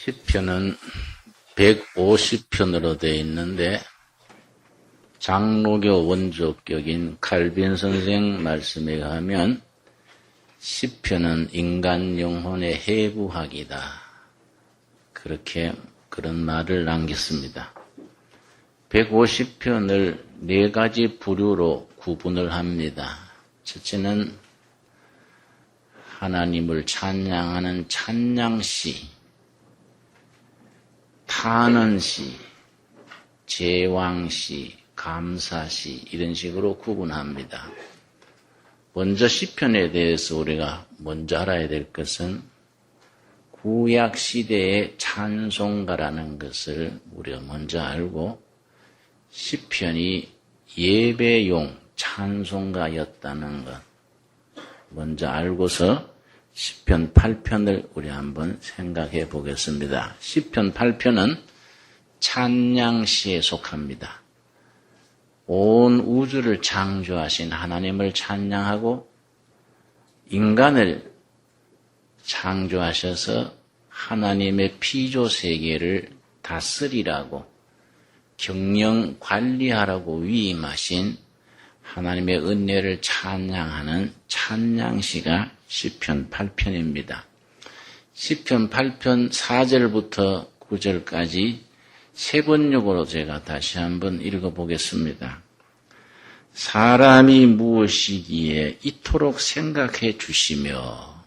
시편은 150편으로 되어 있는데 장로교 원조격인 칼빈 선생 말씀에 의하면 시편은 인간 영혼의 해부학이다. 그런 말을 남겼습니다. 150편을 네 가지 부류로 구분을 합니다. 첫째는 하나님을 찬양하는 찬양시, 탄원시, 제왕시, 감사시 이런 식으로 구분합니다. 먼저 시편에 대해서 우리가 먼저 알아야 될 것은 구약 시대의 찬송가라는 것을 우리가 먼저 알고 시편이 예배용 찬송가였다는 것 먼저 알고서 시편 8편을 우리 한번 생각해 보겠습니다. 시편 8편은 찬양시에 속합니다. 온 우주를 창조하신 하나님을 찬양하고 인간을 창조하셔서 하나님의 피조 세계를 다스리라고 경영 관리하라고 위임하신 하나님의 은혜를 찬양하는 찬양시가 시편 8편입니다. 시편 8편 4절부터 9절까지 세 번역으로 제가 다시 한번 읽어보겠습니다. 사람이 무엇이기에 이토록 생각해 주시며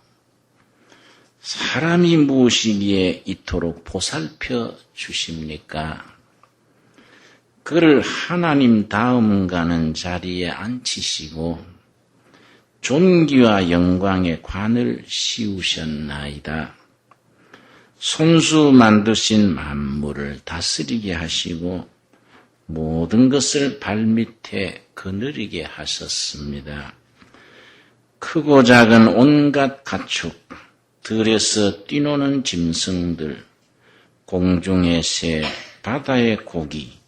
사람이 무엇이기에 이토록 보살펴 주십니까? 그를 하나님 다음 가는 자리에 앉히시고 존귀와 영광의 관을 씌우셨나이다. 손수 만드신 만물을 다스리게 하시고 모든 것을 발밑에 거느리게 하셨습니다. 크고 작은 온갖 가축, 들에서 뛰노는 짐승들, 공중의 새, 바다의 고기,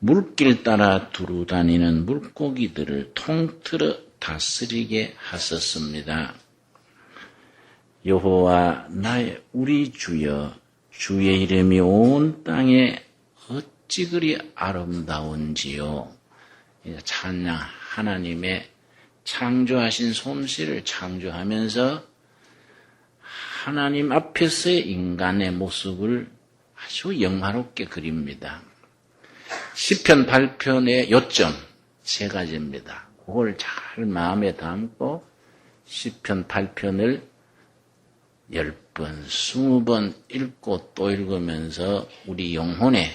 물길 따라 두루다니는 물고기들을 통틀어 다스리게 하셨습니다. 여호와 나의 우리 주여, 주의 이름이 온 땅에 어찌 그리 아름다운지요. 찬양, 하나님의 창조하신 솜씨를 창조하면서 하나님 앞에서의 인간의 모습을 아주 영화롭게 그립니다. 시편 8편의 요점 세 가지입니다. 그걸 잘 마음에 담고 시편 8편을 10번, 20번 읽고 또 읽으면서 우리 영혼의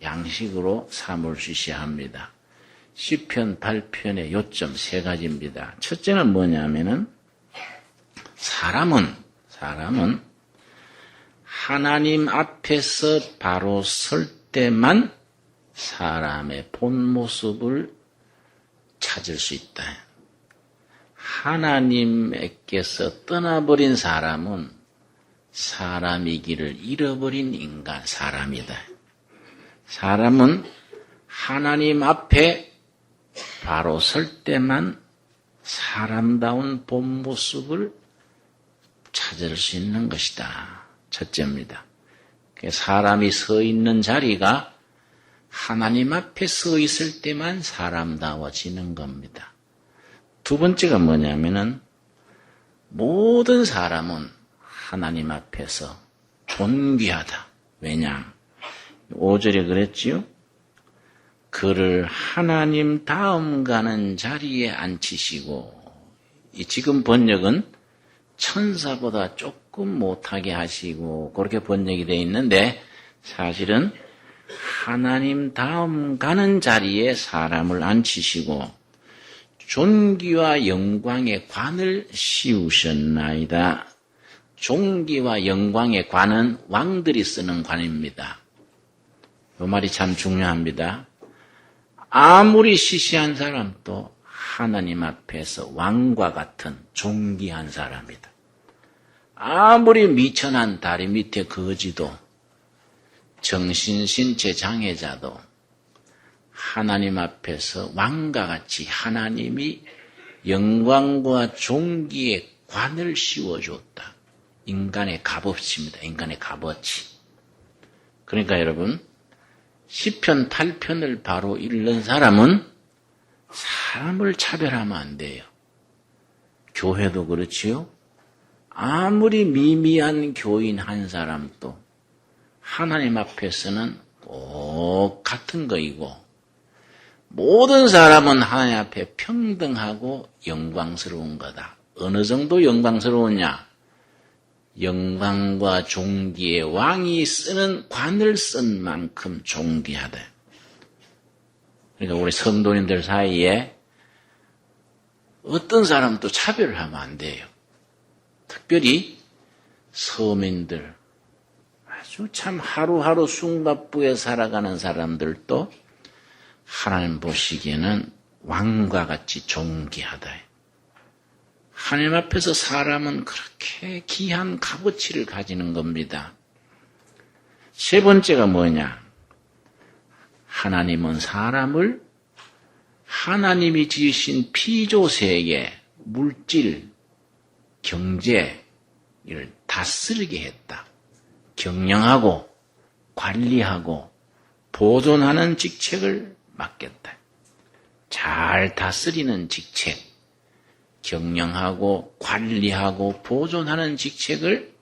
양식으로 삼을 수 있어야 합니다. 시편 8편의 요점 세 가지입니다. 첫째는 뭐냐면은 사람은 하나님 앞에서 바로 설 때만 사람의 본 모습을 찾을 수 있다. 하나님께서 떠나버린 사람은 사람이기를 잃어버린 인간, 사람이다. 사람은 하나님 앞에 바로 설 때만 사람다운 본 모습을 찾을 수 있는 것이다. 첫째입니다. 사람이 서 있는 자리가 하나님 앞에 서 있을 때만 사람다워지는 겁니다. 두 번째가 뭐냐면은 모든 사람은 하나님 앞에서 존귀하다. 왜냐? 5절에 그랬지요? 그를 하나님 다음 가는 자리에 앉히시고, 지금 번역은 천사보다 조금 못하게 하시고 그렇게 번역이 되어 있는데 사실은 하나님 다음 가는 자리에 사람을 앉히시고 존귀와 영광의 관을 씌우셨나이다. 존귀와 영광의 관은 왕들이 쓰는 관입니다. 이 말이 참 중요합니다. 아무리 시시한 사람도 하나님 앞에서 왕과 같은 존귀한 사람이다. 아무리 미천한 다리 밑에 거지도 정신신체 장애자도 하나님 앞에서 왕과 같이 하나님이 영광과 존귀의 관을 씌워줬다. 인간의 값어치입니다. 인간의 값어치. 그러니까 여러분, 시편 8편을 바로 읽는 사람은 사람을 차별하면 안 돼요. 교회도 그렇지요. 아무리 미미한 교인 한 사람도 하나님 앞에서는 꼭 같은 거이고, 모든 사람은 하나님 앞에 평등하고 영광스러운 거다. 어느 정도 영광스러우냐? 영광과 존귀의 왕이 쓰는 관을 쓴 만큼 존귀하다. 그러니까 우리 성도님들 사이에 어떤 사람도 차별을 하면 안 돼요. 특별히 서민들, 아주 참 하루하루 숨가쁘게 살아가는 사람들도 하나님 보시기에는 왕과 같이 존귀하다. 하나님 앞에서 사람은 그렇게 귀한 값어치를 가지는 겁니다. 세 번째가 뭐냐? 하나님은 사람을 하나님이 지으신 피조세계, 물질, 경제를 다스리게 했다. 경영하고 관리하고 보존하는 직책을 맡겼다. 잘 다스리는 직책, 경영하고 관리하고 보존하는 직책을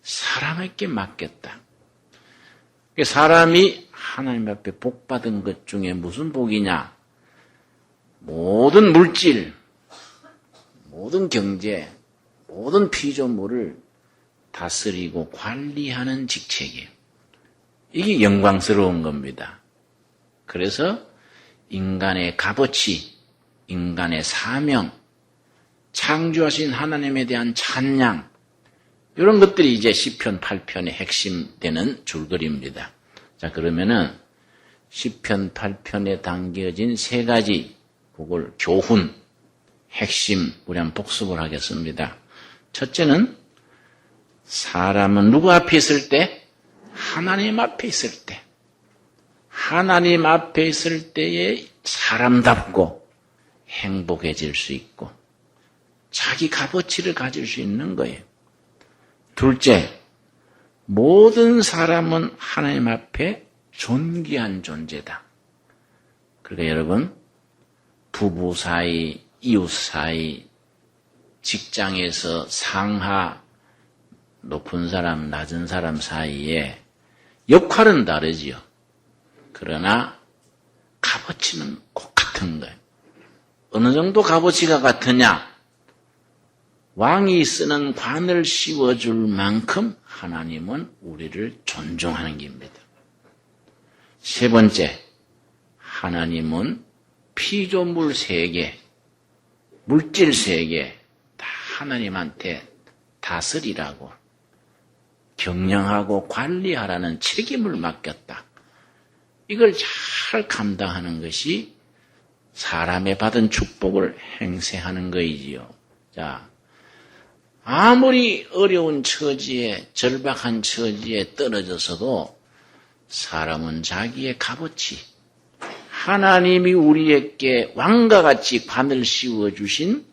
사람에게 맡겼다. 사람이 하나님 앞에 복 받은 것 중에 무슨 복이냐? 모든 물질, 모든 경제, 모든 피조물을 다스리고 관리하는 직책이에요. 이게 영광스러운 겁니다. 그래서 인간의 값어치, 인간의 사명, 창조하신 하나님에 대한 찬양, 이런 것들이 이제 시편 8편의 핵심되는 줄거리입니다. 자, 그러면은 시편 8편에 담겨진 세 가지, 그걸 교훈, 핵심, 우리 한번 복습을 하겠습니다. 첫째는 사람은 누구 앞에 있을 때? 하나님 앞에 있을 때. 하나님 앞에 있을 때에 사람답고 행복해질 수 있고 자기 값어치를 가질 수 있는 거예요. 둘째, 모든 사람은 하나님 앞에 존귀한 존재다. 그러니까 여러분, 부부 사이, 이웃 사이, 직장에서 상하, 높은 사람, 낮은 사람 사이에 역할은 다르지요. 그러나 값어치는 꼭 같은 거예요. 어느 정도 값어치가 같으냐? 왕이 쓰는 관을 씌워줄 만큼 하나님은 우리를 존중하는 겁니다. 세 번째, 하나님은 피조물 세계, 물질 세계 다 하나님한테 다스리라고 경영하고 관리하라는 책임을 맡겼다. 이걸 잘 감당하는 것이 사람의 받은 축복을 행세하는 것이지요. 자, 아무리 어려운 처지에, 절박한 처지에 떨어져서도 사람은 자기의 값어치, 하나님이 우리에게 왕과 같이 관을 씌워주신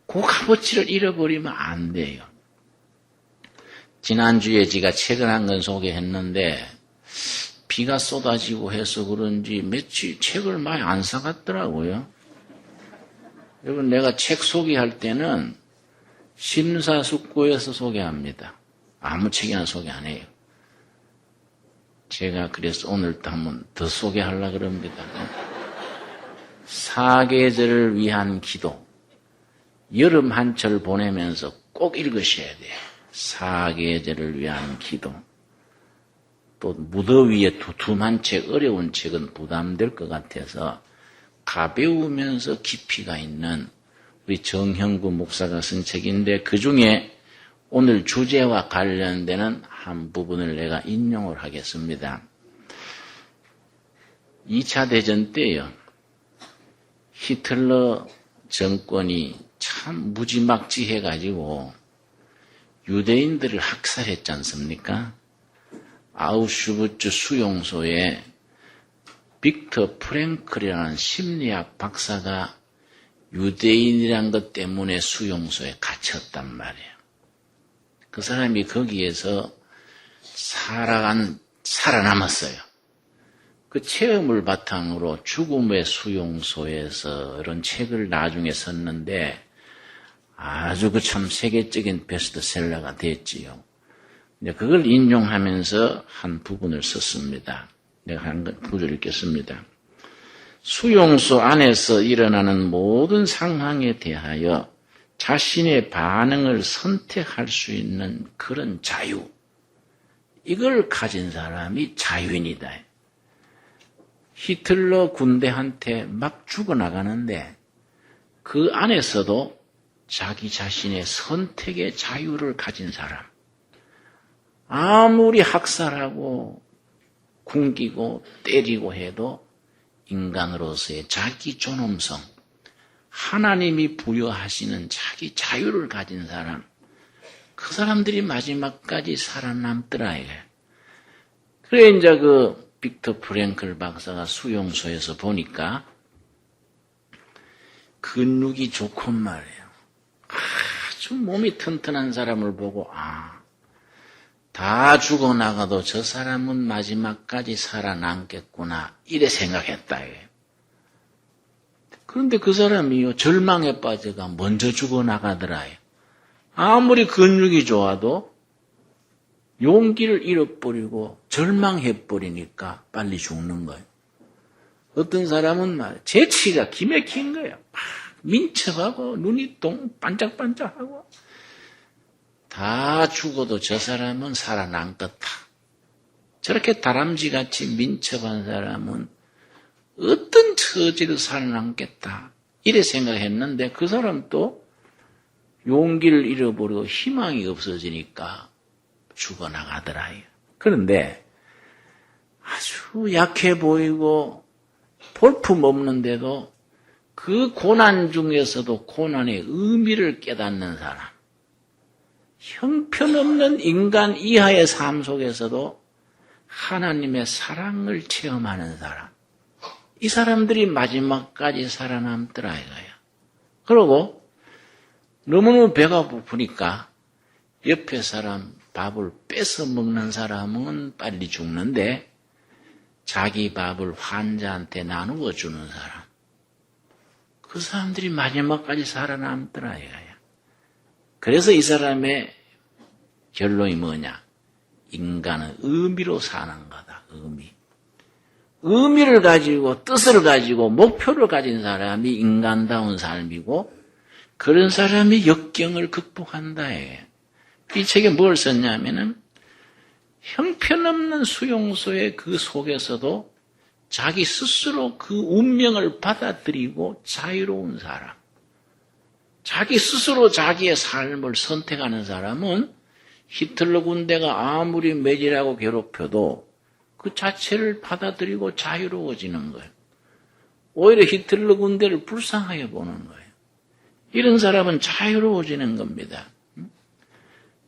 그 값어치를 잃어버리면 안 돼요. 지난주에 제가 책을 한 권 소개했는데 비가 쏟아지고 해서 그런지 며칠 책을 많이 안 사갔더라고요. 여러분, 내가 책 소개할 때는 심사숙고해서 소개합니다. 아무 책이나 소개 안 해요. 제가 그래서 오늘도 한번 더 소개하려고 그럽니다. 사계절을 위한 기도. 여름 한철 보내면서 꼭 읽으셔야 돼요. 사계절을 위한 기도. 또 무더위에 두툼한 책, 어려운 책은 부담될 것 같아서 가벼우면서 깊이가 있는 우리 정형구 목사가 쓴 책인데 그중에 오늘 주제와 관련되는 한 부분을 내가 인용을 하겠습니다. 2차 대전 때요. 히틀러 정권이 참 무지막지해가지고 유대인들을 학살했지 않습니까? 아우슈비츠 수용소에 빅터 프랭클이라는 심리학 박사가 유대인이란 것 때문에 수용소에 갇혔단 말이에요. 그 사람이 거기에서 살아간 살아남았어요. 그 체험을 바탕으로 죽음의 수용소에서 이런 책을 나중에 썼는데 아주 그 참 세계적인 베스트셀러가 됐지요. 그걸 인용하면서 한 부분을 썼습니다. 내가 한 구절 읽겠습니다. 수용소 안에서 일어나는 모든 상황에 대하여 자신의 반응을 선택할 수 있는 그런 자유. 이걸 가진 사람이 자유인이다. 히틀러 군대한테 막 죽어나가는데 그 안에서도 자기 자신의 선택의 자유를 가진 사람. 아무리 학살하고 굶기고 때리고 해도 인간으로서의 자기 존엄성, 하나님이 부여하시는 자기 자유를 가진 사람, 그 사람들이 마지막까지 살아남더라 이거예요. 그래 이제 그 빅터 프랭클 박사가 수용소에서 보니까 근육이 좋건 말이에요. 아주 몸이 튼튼한 사람을 보고 다 죽어나가도 저 사람은 마지막까지 살아남겠구나 이래 생각했다. 그런데 그 사람이요 절망에 빠져가 먼저 죽어나가더라. 아무리 근육이 좋아도 용기를 잃어버리고 절망해버리니까 빨리 죽는 거예요. 어떤 사람은 재치가 기맥힌 거예요. 막 민첩하고 눈이 반짝반짝하고 다 죽어도 저 사람은 살아남겠다. 저렇게 다람쥐같이 민첩한 사람은 어떤 처지로 살아남겠다. 이래 생각했는데 그 사람도 용기를 잃어버리고 희망이 없어지니까 죽어나가더라. 그런데 아주 약해 보이고 볼품 없는데도 그 고난 중에서도 고난의 의미를 깨닫는 사람, 형편없는 인간 이하의 삶 속에서도 하나님의 사랑을 체험하는 사람, 이 사람들이 마지막까지 살아남더라 이거야. 그러고 너무너무 배가 고프니까 옆에 사람 밥을 뺏어 먹는 사람은 빨리 죽는데 자기 밥을 환자한테 나누어 주는 사람, 그 사람들이 마지막까지 살아남더라 이거야. 그래서 이 사람의 결론이 뭐냐? 인간은 의미로 사는 거다. 의미를 가지고 뜻을 가지고 목표를 가진 사람이 인간다운 삶이고 그런 사람이 역경을 극복한다. 이 책에 뭘 썼냐면은 형편없는 수용소의 그 속에서도 자기 스스로 그 운명을 받아들이고 자유로운 사람, 자기 스스로 자기의 삶을 선택하는 사람은 히틀러 군대가 아무리 매질하고 괴롭혀도 그 자체를 받아들이고 자유로워지는 거예요. 오히려 히틀러 군대를 불쌍하게 보는 거예요. 이런 사람은 자유로워지는 겁니다.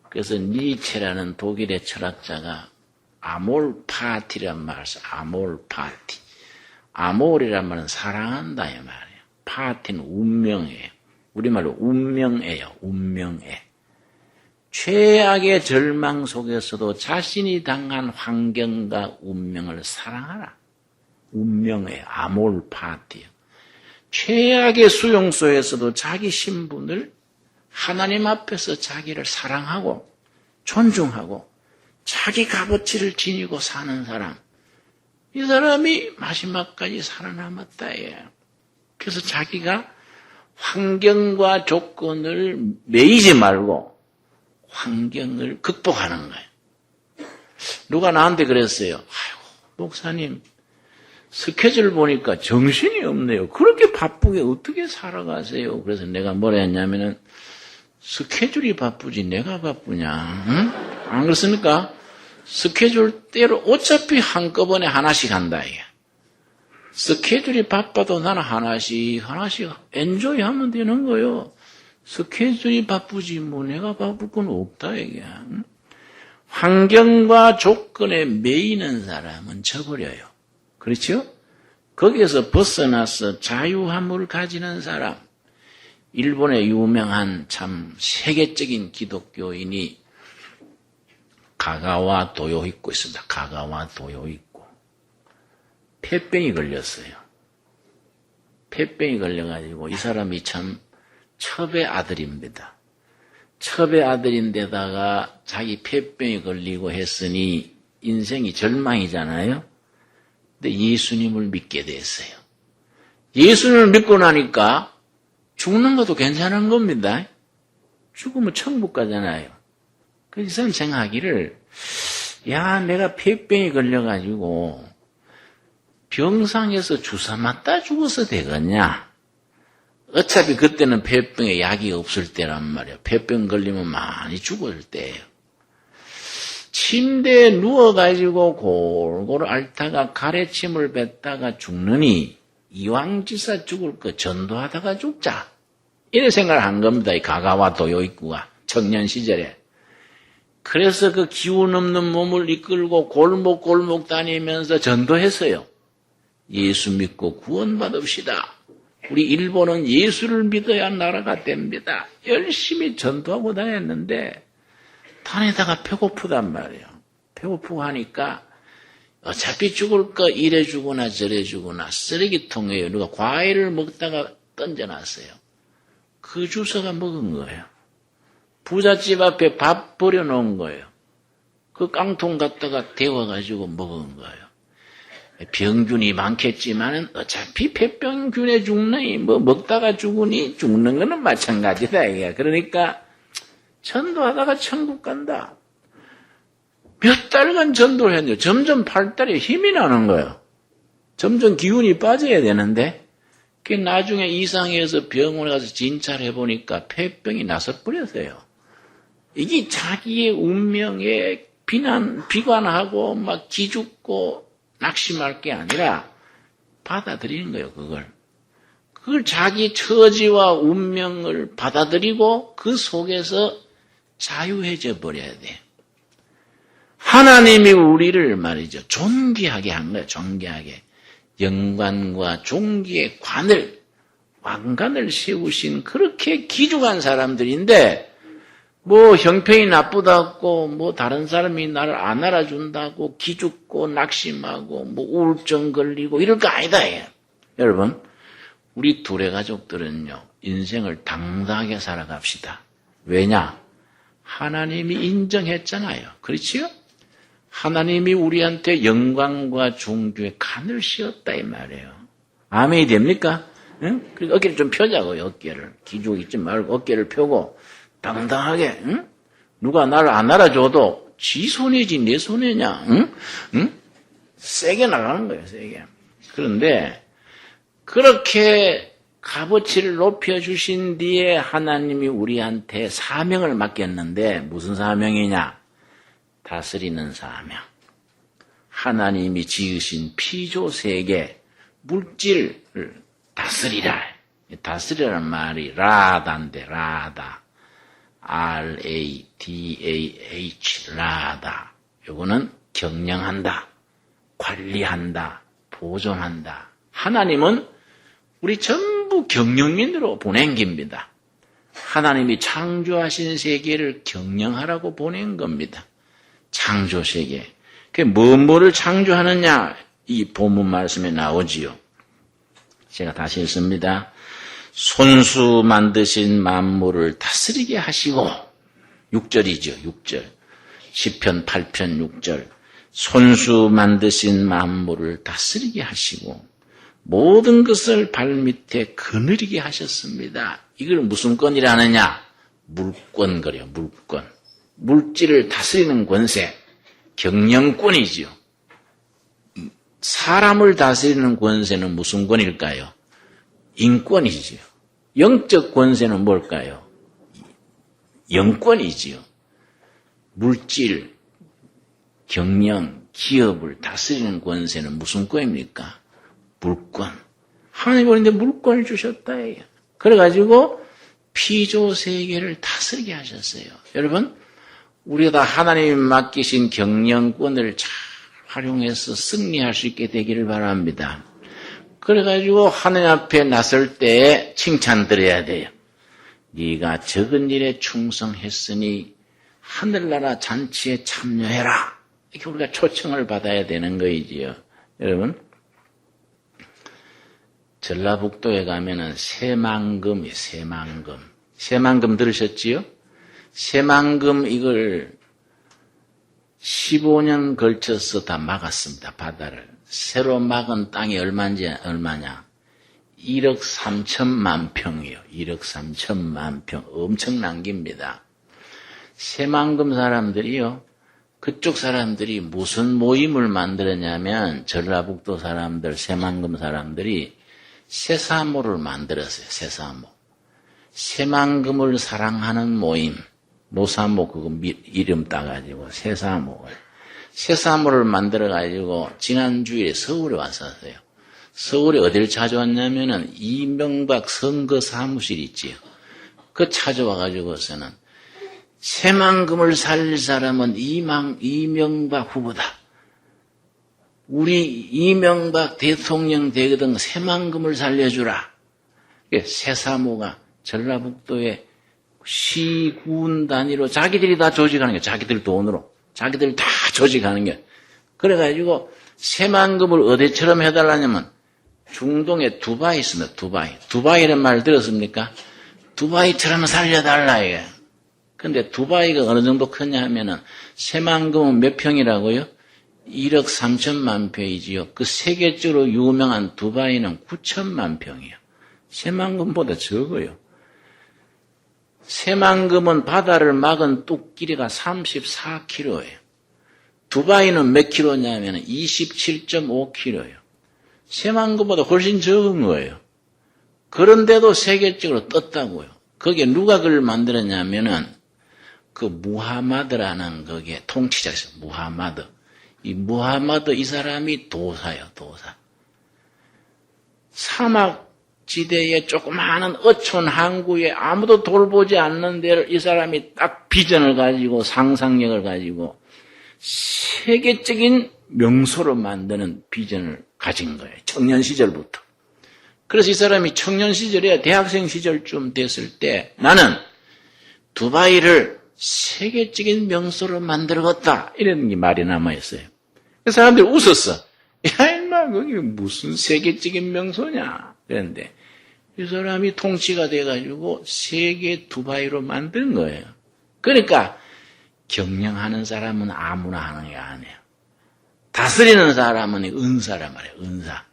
그래서 니체라는 독일의 철학자가 아몰 파티란 말을 써요. 아몰 파티. 아몰이란 말은 사랑한다 이 말이에요. 파티는 운명이에요. 우리말로 운명애요. 운명애. 최악의 절망 속에서도 자신이 당한 환경과 운명을 사랑하라. 운명애요. 아몰 파티요. 최악의 수용소에서도 자기 신분을 하나님 앞에서 자기를 사랑하고 존중하고 자기 값어치를 지니고 사는 사람, 이 사람이 마지막까지 살아남았다. 그래서 자기가 환경과 조건을 매이지 말고 환경을 극복하는 거예요. 누가 나한테 그랬어요. 아이고, 목사님 스케줄 보니까 정신이 없네요. 그렇게 바쁘게 어떻게 살아가세요? 그래서 내가 뭐라 했냐면은 스케줄이 바쁘지 내가 바쁘냐? 응? 안 그렇습니까? 스케줄대로 어차피 한꺼번에 하나씩 한다. 이게. 스케줄이 바빠도 나는 하나씩 엔조이 하면 되는 거요. 스케줄이 바쁘지 뭐 내가 바쁠 건 없다. 이게. 응? 환경과 조건에 매이는 사람은 져버려요. 그렇죠? 거기에서 벗어나서 자유함을 가지는 사람, 일본의 유명한 참 세계적인 기독교인이 가가와 도요익고 있습니다. 가가와 도요익고. 폐병이 걸렸어요. 폐병이 걸려가지고 이 사람이 참 첩의 아들입니다. 첩의 아들인데다가 자기 폐병이 걸리고 했으니 인생이 절망이잖아요. 근데 예수님을 믿게 됐어요. 예수님을 믿고 나니까 죽는 것도 괜찮은 겁니다. 죽으면 천국 가잖아요. 그래서 이 사람 생각하기를, 야, 내가 폐병이 걸려가지고 병상에서 주사 맞다 죽어서 되겠냐? 어차피 그때는 폐병에 약이 없을 때란 말이에요. 폐병 걸리면 많이 죽을 때예요. 침대에 누워가지고 골고루 앓다가 가래침을 뱉다가 죽느니 이왕지사 죽을 거 전도하다가 죽자. 이런 생각을 한 겁니다. 이 가가와 도요익구가 청년 시절에. 그래서 그 기운 없는 몸을 이끌고 골목골목 다니면서 전도했어요. 예수 믿고 구원받읍시다. 우리 일본은 예수를 믿어야 나라가 됩니다. 열심히 전도하고 다녔는데 다니다가 배고프단 말이에요. 배고프고 하니까 어차피 죽을 거 이래 주거나 저래 주거나 쓰레기통에 누가 과일을 먹다가 던져놨어요. 그 주워가 먹은 거예요. 부잣집 앞에 밥 버려놓은 거예요. 그 깡통 갖다가 데워가지고 먹은 거예요. 병균이 많겠지만은 어차피 폐병균에 죽느니 뭐 먹다가 죽으니 죽는 거는 마찬가지다 이게. 그러니까 전도하다가 천국 간다. 몇 달간 전도를 했는데 점점 팔다리에 힘이 나는 거예요. 점점 기운이 빠져야 되는데 그 나중에 이상해서 병원에 가서 진찰을 해보니까 폐병이 나서 버렸어요. 이게 자기의 운명에 비관하고 막 기죽고 낙심할 게 아니라 받아들이는 거예요, 그걸. 그걸 자기 처지와 운명을 받아들이고 그 속에서 자유해져 버려야 돼. 하나님이 우리를 말이죠, 존귀하게 한 거예요, 존귀하게. 영관과 존귀의 관을, 왕관을 세우신 그렇게 기죽한 사람들인데, 뭐 형편이 나쁘다고 뭐 다른 사람이 나를 안 알아준다고 기죽고 낙심하고 뭐 우울증 걸리고 이럴 거 아니다. 예. 여러분, 우리 둘의 가족들은요, 인생을 당당하게 살아갑시다. 왜냐? 하나님이 인정했잖아요. 그렇지요? 하나님이 우리한테 영광과 존귀의 간을 씌웠다 이 말이에요. 아멘이 됩니까? 응? 그러니까 어깨를 좀 펴자고요. 어깨를 기죽 있지 말고 어깨를 펴고 당당하게, 응? 누가 나를 안 알아줘도 지 손해지 내 손해냐? 응? 응? 세게 나가는 거예요, 세게. 그런데 그렇게 값어치를 높여주신 뒤에 하나님이 우리한테 사명을 맡겼는데 무슨 사명이냐? 다스리는 사명. 하나님이 지으신 피조세계, 물질을 다스리라. 다스리라는 말이 라다인데, 라다. R-A-D-A-H, 라다. 요거는 경영한다, 관리한다, 보존한다. 하나님은 우리 전부 경영민으로 보낸 겁니다. 하나님이 창조하신 세계를 경영하라고 보낸 겁니다. 창조세계. 그게 뭐를 창조하느냐? 이 본문 말씀에 나오지요. 제가 다시 읽습니다. 손수 만드신 만물을 다스리게 하시고, 6절이죠, 6절. 시편 8편 6절. 손수 만드신 만물을 다스리게 하시고, 모든 것을 발밑에 거느리게 하셨습니다. 이걸 무슨 권이라느냐? 물권 그래요, 물권. 물질을 다스리는 권세, 경영권이죠. 사람을 다스리는 권세는 무슨 권일까요? 인권이지요. 영적 권세는 뭘까요? 영권이지요. 물질, 경영, 기업을 다스리는 권세는 무슨 권입니까? 물권. 하나님이 우리한테 물권을 주셨다. 그래가지고 피조세계를 다스리게 하셨어요. 여러분, 우리가 다 하나님이 맡기신 경영권을 잘 활용해서 승리할 수 있게 되기를 바랍니다. 그래가지고 하나님 앞에 나설 때에 칭찬 드려야 돼요. 네가 적은 일에 충성했으니 하늘나라 잔치에 참여해라. 이렇게 우리가 초청을 받아야 되는 거이지요. 여러분, 전라북도에 가면은 새만금이 새만금. 새만금 들으셨지요? 새만금 이걸 15년 걸쳐서 다 막았습니다. 바다를. 새로 막은 땅이 얼마냐? 1억 3천만 평이요. 1억 3천만 평. 엄청난 겁니다. 새만금 사람들이요. 그쪽 사람들이 무슨 모임을 만들었냐면 전라북도 사람들, 새만금 사람들이 새사모를 만들었어요. 새사모. 새만금을 사랑하는 모임. 노사모 그거 이름 따가지고 새사모를 만들어가지고 지난 주일에 서울에 왔었어요. 서울에 어딜 찾아왔냐면은 이명박 선거 사무실 있지요. 그 찾아와가지고서는 새만금을 살릴 사람은 이명박 후보다. 우리 이명박 대통령 되거든 새만금을 살려주라. 새사모가 전라북도에 시군 단위로 자기들이 다 조직하는 게 자기들 돈으로 자기들 다 조직하는 게 그래가지고 새만금을 어디처럼 해달라냐면 중동에 두바이 있습니다. 두바이라는 말 들었습니까? 두바이처럼 살려달라 이게. 근데 두바이가 어느 정도 크냐 하면은 새만금은 몇 평이라고요? 1억 3천만 평이지요. 그 세계적으로 유명한 두바이는 9천만 평이에요. 새만금보다 적어요. 새만금은 바다를 막은 뚝길이가 34km예요. 두바이는 몇 킬로냐면 27.5km예요. 새만금보다 훨씬 적은 거예요. 그런데도 세계적으로 떴다고요. 거기에 누가 그걸 만들었냐면은 그 무하마드라는 거기에 통치자가 있어요. 무하마드. 이 무하마드 이 사람이 도사예요. 도사. 사막 지대에 조그마한 어촌 항구에 아무도 돌보지 않는 데를 이 사람이 딱 비전을 가지고 상상력을 가지고 세계적인 명소로 만드는 비전을 가진 거예요. 청년 시절부터. 그래서 이 사람이 청년 시절에 대학생 시절쯤 됐을 때 나는 두바이를 세계적인 명소로 만들었다. 이런 게 말이 남아있어요. 그 사람들이 웃었어. 야, 임마, 그게 무슨 세계적인 명소냐. 그런데 이 사람이 통치가 돼가지고 세계 두바이로 만든 거예요. 그러니까 경영하는 사람은 아무나 하는 게 아니에요. 다스리는 사람은 은사란 말이에요. 은사.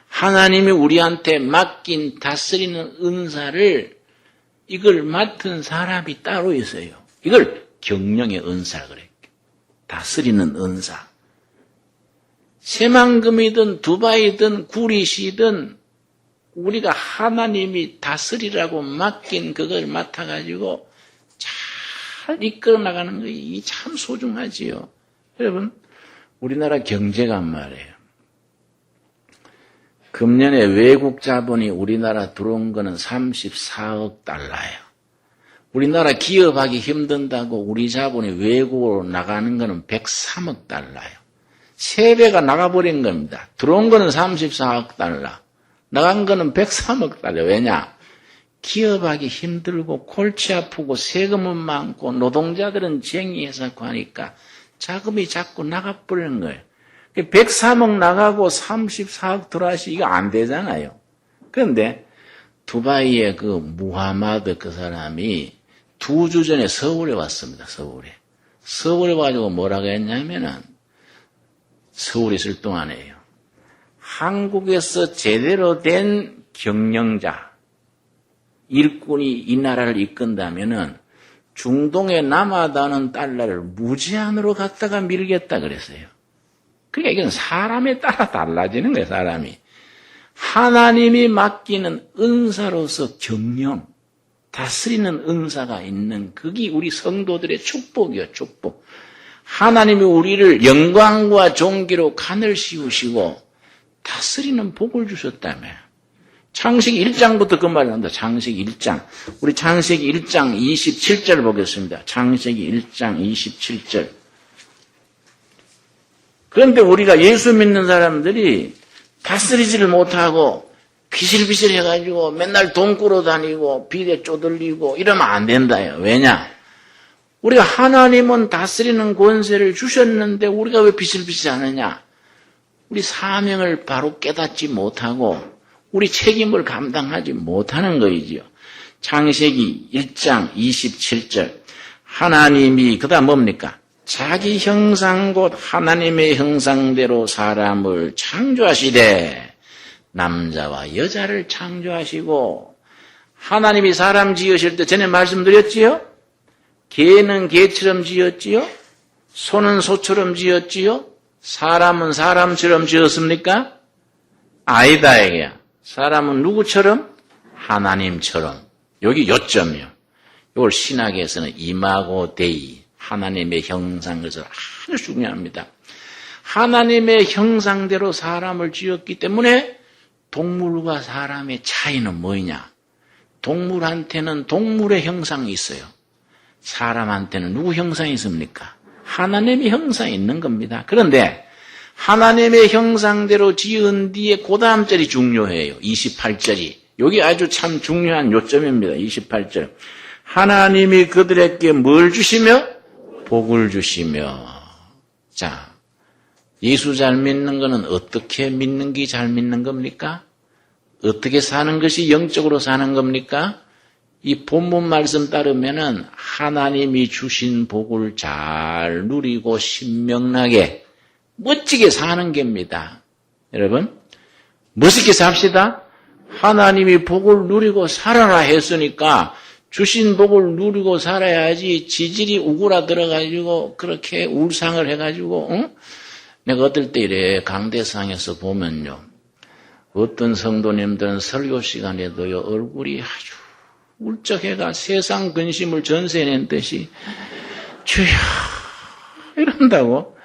하나님이 우리한테 맡긴 다스리는 은사를 이걸 맡은 사람이 따로 있어요. 이걸 경영의 은사라 그래요. 다스리는 은사. 새만금이든 두바이든 구릿이든 우리가 하나님이 다스리라고 맡긴 그걸 맡아가지고 잘 이끌어 나가는 것이 참 소중하지요. 여러분, 우리나라 경제가 말이에요. 금년에 외국 자본이 우리나라 들어온 거는 34억 달러예요. 우리나라 기업하기 힘든다고 우리 자본이 외국으로 나가는 거는 103억 달러예요. 3배가 나가버린 겁니다. 들어온 거는 34억 달러. 나간 거는 103억 달러. 왜냐? 기업하기 힘들고 골치 아프고 세금은 많고 노동자들은 쟁의해서 하니까 자금이 자꾸 나가버리는 거예요. 103억 나가고 34억 들어와시 이거 안 되잖아요. 그런데 두바이의 그 무하마드 그 사람이 2주 전에 서울에 왔습니다. 서울에 와가지고 뭐라고 했냐면은 서울에 있을 동안에요. 한국에서 제대로 된 경영자, 일꾼이 이 나라를 이끈다면은 중동에 남아다는 달러를 무제한으로 갖다가 밀겠다 그랬어요. 그러니까 이건 사람에 따라 달라지는 거예요, 사람이. 하나님이 맡기는 은사로서 경영, 다스리는 은사가 있는 그게 우리 성도들의 축복이요, 축복. 하나님이 우리를 영광과 존귀로 간을 씌우시고 다스리는 복을 주셨다며. 창세기 1장부터 그 말이 나온다. 창세기 1장. 우리 창세기 1장 27절 보겠습니다. 창세기 1장 27절. 그런데 우리가 예수 믿는 사람들이 다스리지를 못하고 비실비실 해가지고 맨날 돈 꾸러 다니고 비대 쪼들리고 이러면 안 된다요. 왜냐? 우리가 하나님은 다스리는 권세를 주셨는데 우리가 왜 비실비실 하느냐? 우리 사명을 바로 깨닫지 못하고 우리 책임을 감당하지 못하는 거이지요. 창세기 1장 27절 하나님이 그다음 뭡니까? 자기 형상 곧 하나님의 형상대로 사람을 창조하시되 남자와 여자를 창조하시고 하나님이 사람 지으실 때 전에 말씀드렸지요? 개는 개처럼 지었지요? 소는 소처럼 지었지요? 사람은 사람처럼 지었습니까? 아니다 이게야. 사람은 누구처럼? 하나님처럼. 여기 요점이요. 이걸 신학에서는 이마고 데이, 하나님의 형상, 그래서 아주 중요합니다. 하나님의 형상대로 사람을 지었기 때문에 동물과 사람의 차이는 뭐냐? 동물한테는 동물의 형상이 있어요. 사람한테는 누구 형상이 있습니까? 하나님의 형상이 있는 겁니다. 그런데 하나님의 형상대로 지은 뒤에 그 다음 절이 중요해요. 28절이. 여기 아주 참 중요한 요점입니다. 28절. 하나님이 그들에게 뭘 주시며? 복을 주시며. 자, 예수 잘 믿는 거는 어떻게 믿는 게 잘 믿는 겁니까? 어떻게 사는 것이 영적으로 사는 겁니까? 이 본문 말씀 따르면은 하나님이 주신 복을 잘 누리고 신명나게 멋지게 사는 겁니다. 여러분, 멋있게 삽시다. 하나님이 복을 누리고 살아라 했으니까 주신 복을 누리고 살아야지 지질이 우그라들어가지고 그렇게 울상을 해가지고 응? 내가 어떨 때 이래 강대상에서 보면요. 어떤 성도님들은 설교 시간에도요 얼굴이 아주 울적해가 세상 근심을 전세낸 듯이 주여 이런다고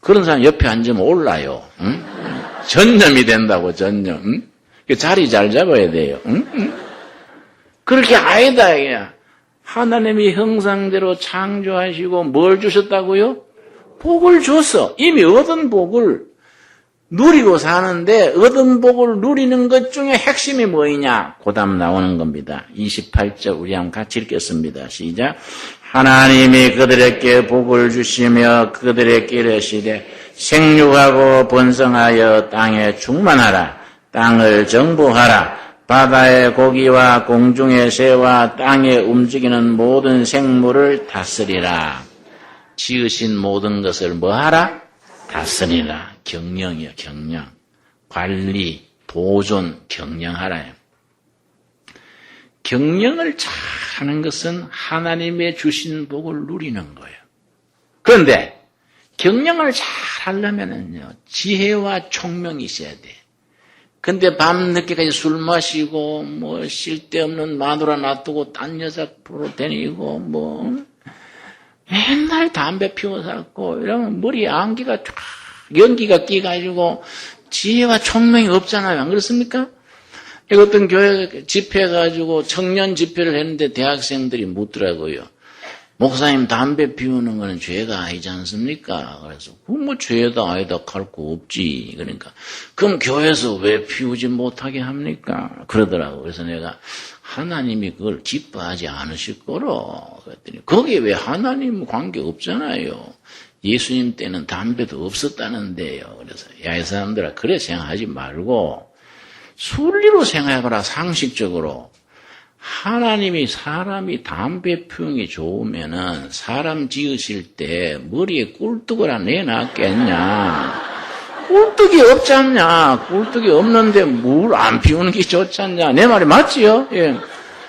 그런 사람 옆에 앉으면 올라요. 응? 전념이 된다고 전념. 응? 자리 잘 잡아야 돼요. 응? 그렇게 아니다 이게 하나님이 형상대로 창조하시고 뭘 주셨다고요? 복을 줬어. 이미 얻은 복을 누리고 사는데 얻은 복을 누리는 것 중에 핵심이 뭐이냐? 그다음 나오는 겁니다. 28절 우리 한번 같이 읽겠습니다. 시작. 하나님이 그들에게 복을 주시며 그들에게 이르시되 생육하고 번성하여 땅에 충만하라. 땅을 정복하라. 바다의 고기와 공중의 새와 땅에 움직이는 모든 생물을 다스리라. 지으신 모든 것을 뭐하라? 다스리라. 경영이요, 경영. 관리, 보존, 경영하라요. 경영을 잘하는 것은 하나님의 주신 복을 누리는 거예요. 그런데 경영을 잘 하려면은요, 지혜와 총명이 있어야 돼. 근데 밤늦게까지 술 마시고, 쓸데없는 마누라 놔두고, 딴 여자 보러 다니고, 맨날 담배 피워서 이러면 머리에 안기가 쫙, 연기가 끼가지고, 지혜와 총명이 없잖아요. 안 그렇습니까? 어떤 교회 집회해가지고 청년 집회를 했는데 대학생들이 묻더라고요. 목사님 담배 피우는 거는 죄가 아니지 않습니까? 그래서 죄다 아니다 할 거 없지. 그러니까 그럼 교회에서 왜 피우지 못하게 합니까? 그러더라고. 그래서 내가 하나님이 그걸 기뻐하지 않으실 거로 그랬더니 거기에 왜 하나님 관계 없잖아요. 예수님 때는 담배도 없었다는데요. 그래서 야, 이 사람들아 그래 생각하지 말고 순리로 생각해봐라. 상식적으로. 하나님이 사람이 담배 피우는 게 좋으면은 사람 지으실 때 머리에 꿀떡을 내놨겠냐. 꿀떡이 없잖냐. 꿀떡이 없는데 물 안 피우는 게 좋잖냐. 내 말이 맞지요? 예.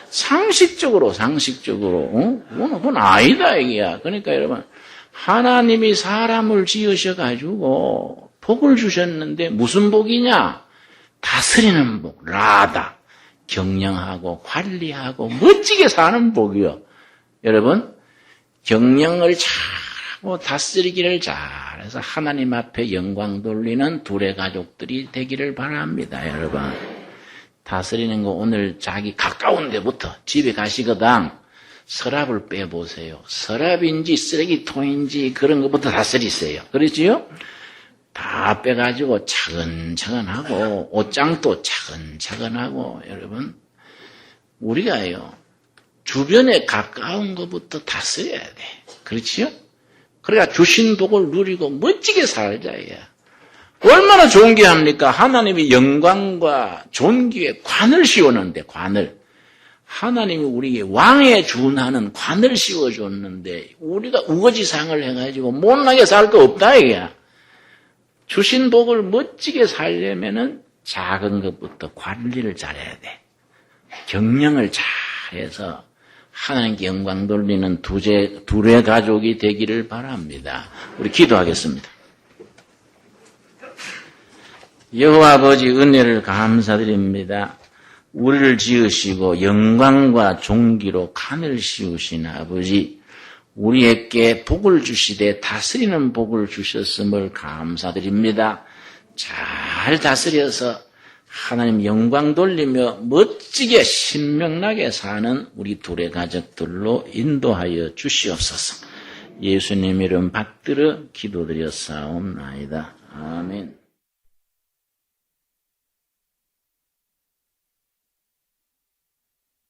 상식적으로. 그건 아니다, 이게야. 그러니까 여러분, 하나님이 사람을 지으셔가지고 복을 주셨는데 무슨 복이냐? 다스리는 복, 라다. 경영하고 관리하고 멋지게 사는 복이요. 여러분, 경영을 잘하고 다스리기를 잘해서 하나님 앞에 영광 돌리는 둘의 가족들이 되기를 바랍니다. 여러분, 다스리는 거 오늘 자기 가까운 데부터 집에 가시거든 서랍을 빼보세요. 서랍인지 쓰레기통인지 그런 것부터 다스리세요. 그렇지요? 다 빼가지고 차근차근하고 옷장도 차근차근하고 여러분 우리가요 주변에 가까운 것부터 다 써야 돼. 그렇지요? 그러니까 주신 복을 누리고 멋지게 살자. 얼마나 좋은 게 합니까? 하나님이 영광과 존귀의 관을 씌웠는데, 관을. 하나님이 우리에게 왕에 준하는 관을 씌워줬는데, 우리가 우거지상을 해가지고 못나게 살 거 없다, 이게. 주신 복을 멋지게 살려면은 작은 것부터 관리를 잘해야 돼. 경영을 잘해서 하나님께 영광 돌리는 둘의 가족이 되기를 바랍니다. 우리 기도하겠습니다. 여호와 아버지 은혜를 감사드립니다. 우리를 지으시고 영광과 존귀로 간을 씌우신 아버지, 우리에게 복을 주시되 다스리는 복을 주셨음을 감사드립니다. 잘 다스려서 하나님 영광 돌리며 멋지게 신명나게 사는 우리 둘의 가족들로 인도하여 주시옵소서. 예수님 이름 받들어 기도드렸사옵나이다. 아멘.